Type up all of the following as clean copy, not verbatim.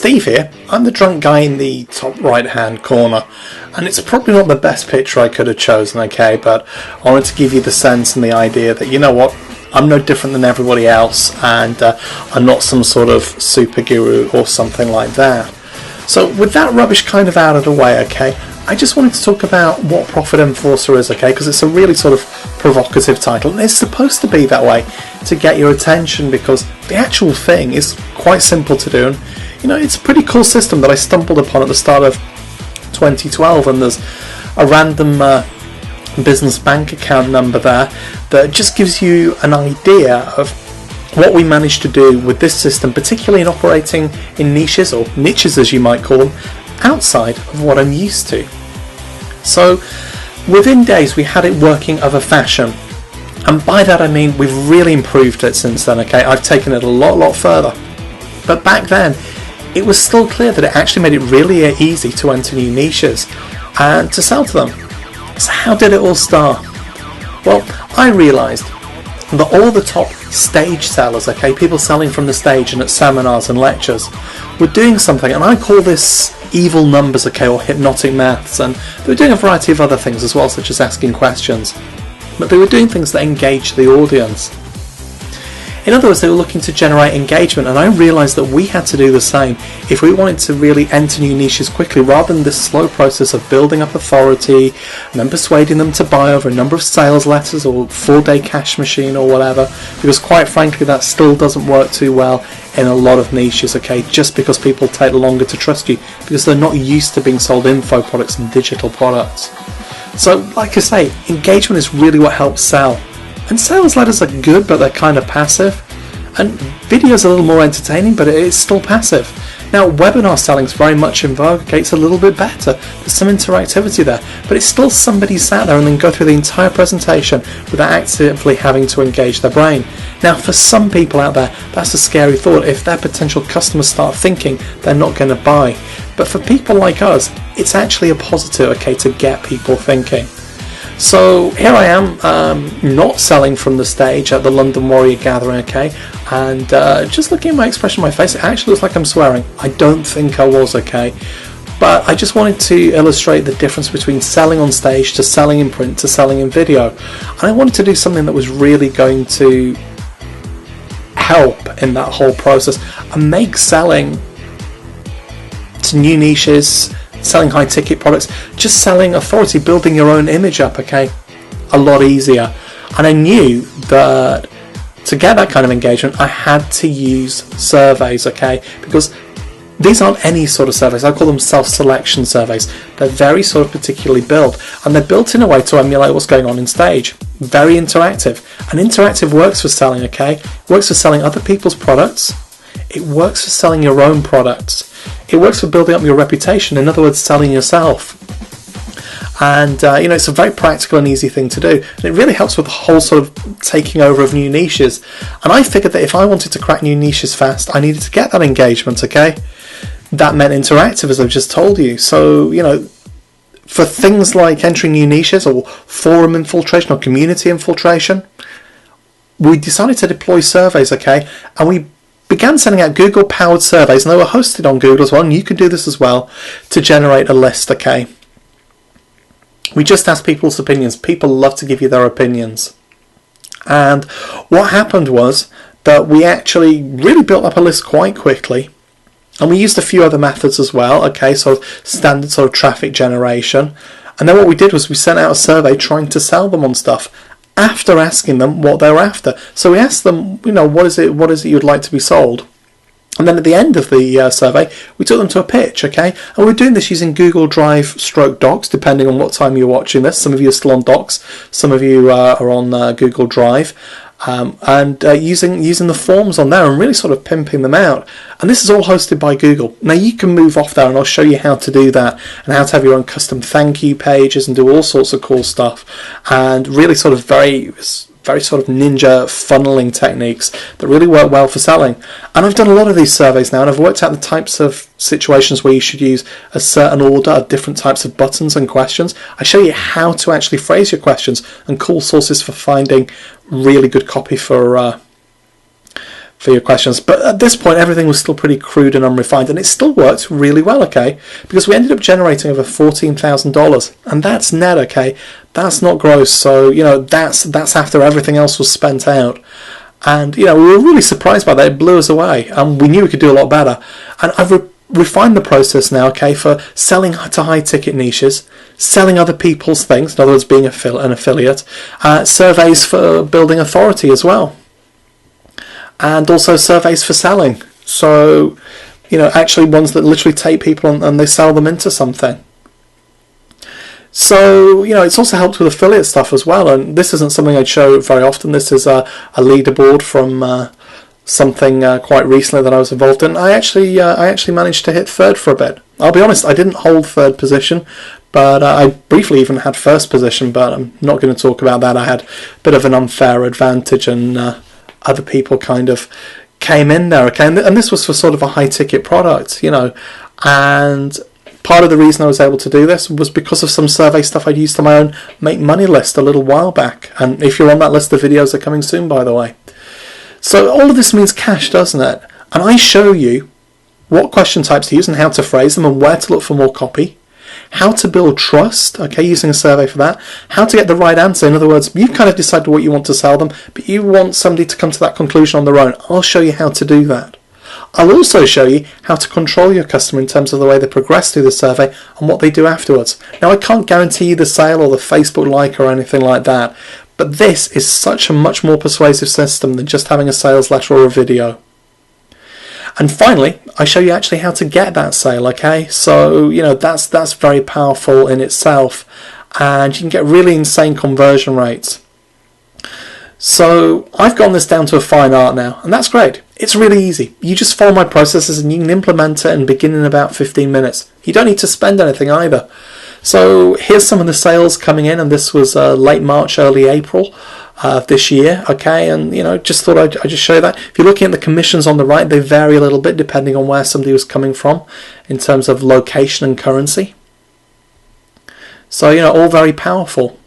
Steve here. I'm the drunk guy in the top right hand corner, and it's probably not the best picture I could have chosen, okay, but I wanted to give you the sense and the idea that, you know what, I'm no different than everybody else, and I'm not some sort of super guru or something like that. So with that rubbish kind of out of the way, okay, I just wanted to talk about what Profit Enforcer is, okay, because it's a really sort of provocative title, and it's supposed to be that way to get your attention, because the actual thing is quite simple to do, and you know, it's a pretty cool system that I stumbled upon at the start of 2012, and there's a random business bank account number there that just gives you an idea of what we managed to do with this system, particularly in operating in niches, or niches as you might call them, outside of what I'm used to. So within days we had it working of a fashion, and by that I mean we've really improved it since then, okay. I've taken it a lot further, but back then it was still clear that it actually made it really easy to enter new niches and to sell to them. So how did it all start? Well, I realised that all the top stage sellers, okay, people selling from the stage and at seminars and lectures, were doing something, and I call this evil numbers, okay, or hypnotic maths, and they were doing a variety of other things as well, such as asking questions, but they were doing things that engaged the audience. In other words, they were looking to generate engagement, and I realised that we had to do the same if we wanted to really enter new niches quickly, rather than this slow process of building up authority and then persuading them to buy over a number of sales letters or 4-day cash machine or whatever, because quite frankly that still doesn't work too well in a lot of niches, okay, just because people take longer to trust you because they're not used to being sold info products and digital products. So like I say, engagement is really what helps sell. And sales letters are good, but they're kind of passive. And video's a little more entertaining, but it's still passive. Now, webinar selling's very much in vogue. Okay, it's a little bit better. There's some interactivity there, but it's still somebody sat there and then go through the entire presentation without actively having to engage their brain. Now, for some people out there, that's a scary thought. If their potential customers start thinking, they're not going to buy. But for people like us, it's actually a positive, okay, to get people thinking. So here I am, not selling from the stage at the London Warrior Gathering, okay, and just looking at my expression on my face, it actually looks like I'm swearing. I don't think I was, okay, but I just wanted to illustrate the difference between selling on stage to selling in print to selling in video, and I wanted to do something that was really going to help in that whole process and make selling to new niches, selling high ticket products, just selling authority, building your own image up, okay, a lot easier. And I knew that to get that kind of engagement I had to use surveys, okay, because these aren't any sort of surveys. I call them self-selection surveys. They're very sort of particularly built, and they're built in a way to emulate what's going on in stage. Very interactive, and interactive works for selling, okay. It works for selling other people's products, it works for selling your own products, it works for building up your reputation, in other words, selling yourself. And you know, it's a very practical and easy thing to do, and it really helps with the whole sort of taking over of new niches. And I figured that if I wanted to crack new niches fast, I needed to get that engagement, okay. That meant interactive, as I've just told you. So, you know, for things like entering new niches or forum infiltration or community infiltration, we decided to deploy surveys, okay, and we began sending out Google powered surveys, and they were hosted on Google as well, and you can do this as well, to generate a list, okay. We just asked people's opinions. People love to give you their opinions. And what happened was that we actually really built up a list quite quickly, and we used a few other methods as well, okay, so standard sort of traffic generation. And then what we did was we sent out a survey trying to sell them on stuff, after asking them what they were after. So we asked them, you know, what is it you'd like to be sold? And then at the end of the survey, we took them to a pitch, okay? And we're doing this using Google Drive / Docs, depending on what time you're watching this. Some of you are still on Docs, some of you are on Google Drive. And using the forms on there and really sort of pimping them out. And this is all hosted by Google. Now you can move off there, and I'll show you how to do that, and how to have your own custom thank you pages and do all sorts of cool stuff, and really sort of very sort of ninja funneling techniques that really work well for selling. And I've done a lot of these surveys now, and I've worked out the types of situations where you should use a certain order of different types of buttons and questions. I show you how to actually phrase your questions and cool sources for finding really good copy for for your questions. But at this point, everything was still pretty crude and unrefined, and it still worked really well, okay? Because we ended up generating over $14,000, and that's net, okay? That's not gross, so, that's after everything else was spent out. And, we were really surprised by that. It blew us away, and we knew we could do a lot better. And I've refined the process now, okay, for selling to high-ticket niches, selling other people's things, in other words, being an affiliate, surveys for building authority as well, and also surveys for selling. So, actually ones that literally take people and they sell them into something. So, it's also helped with affiliate stuff as well, and this isn't something I'd show very often. This is a leaderboard from something quite recently that I was involved in. I actually managed to hit third for a bit. I'll be honest, I didn't hold third position, but I briefly even had first position, but I'm not going to talk about that. I had a bit of an unfair advantage, and other people kind of came in there, okay? And this was for sort of a high-ticket product, and part of the reason I was able to do this was because of some survey stuff I'd used on my own Make Money list a little while back. And if you're on that list, the videos are coming soon, by the way. So all of this means cash, doesn't it? And I show you what question types to use and how to phrase them and where to look for more copy, how to build trust, okay, using a survey for that, how to get the right answer. In other words, you've kind of decided what you want to sell them, but you want somebody to come to that conclusion on their own. I'll show you how to do that. I'll also show you how to control your customer in terms of the way they progress through the survey and what they do afterwards. Now, I can't guarantee you the sale or the Facebook like or anything like that, but this is such a much more persuasive system than just having a sales letter or a video. And finally, I show you actually how to get that sale, okay? So, that's very powerful in itself, and you can get really insane conversion rates. So I've gotten this down to a fine art now, and that's great. It's really easy. You just follow my processes and you can implement it and begin in about 15 minutes. You don't need to spend anything either. So here's some of the sales coming in, and this was late March, early April of this year, okay? And, just thought I'd just show you that. If you're looking at the commissions on the right, they vary a little bit depending on where somebody was coming from in terms of location and currency. So, all very powerful.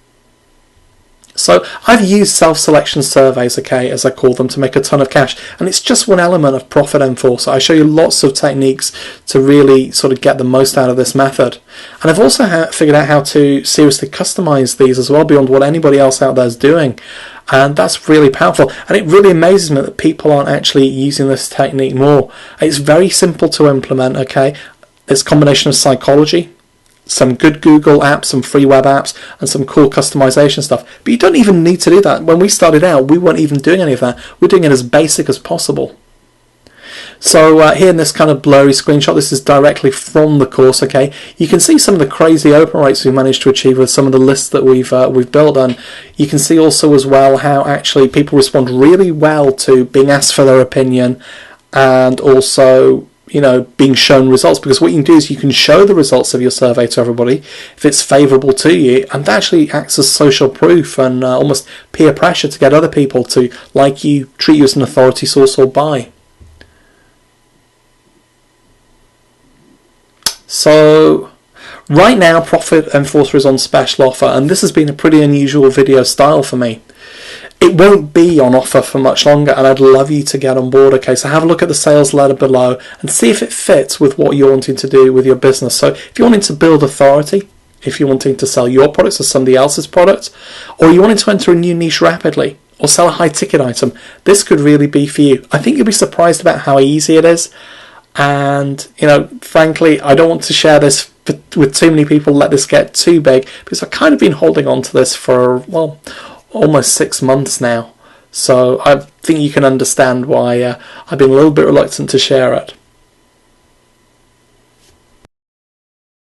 So I've used self-selection surveys, okay, as I call them, to make a ton of cash, and it's just one element of Profit Enforcer. I show you lots of techniques to really sort of get the most out of this method. And I've also figured out how to seriously customize these as well beyond what anybody else out there is doing, and that's really powerful. And it really amazes me that people aren't actually using this technique more. It's very simple to implement, okay? It's a combination of psychology, some good Google apps, some free web apps, and some cool customization stuff. But you don't even need to do that. When we started out, we weren't even doing any of that. We're doing it as basic as possible. So here in this kind of blurry screenshot, this is directly from the course, okay? You can see some of the crazy open rates we managed to achieve with some of the lists that we've built, and you can see also as well how actually people respond really well to being asked for their opinion, and also being shown results, because what you can do is you can show the results of your survey to everybody if it's favourable to you, and that actually acts as social proof and almost peer pressure to get other people to like you, treat you as an authority source, or buy. So right now Profit Enforcer is on special offer, and this has been a pretty unusual video style for me. It won't be on offer for much longer, and I'd love you to get on board, okay? So have a look at the sales letter below and see if it fits with what you're wanting to do with your business. So if you're wanting to build authority, if you're wanting to sell your products or somebody else's product, or you're wanting to enter a new niche rapidly, or sell a high ticket item, this could really be for you. I think you'll be surprised about how easy it is. And, frankly, I don't want to share this with too many people, let this get too big, because I've kind of been holding on to this for, well, almost 6 months now. So I think you can understand why I've been a little bit reluctant to share it.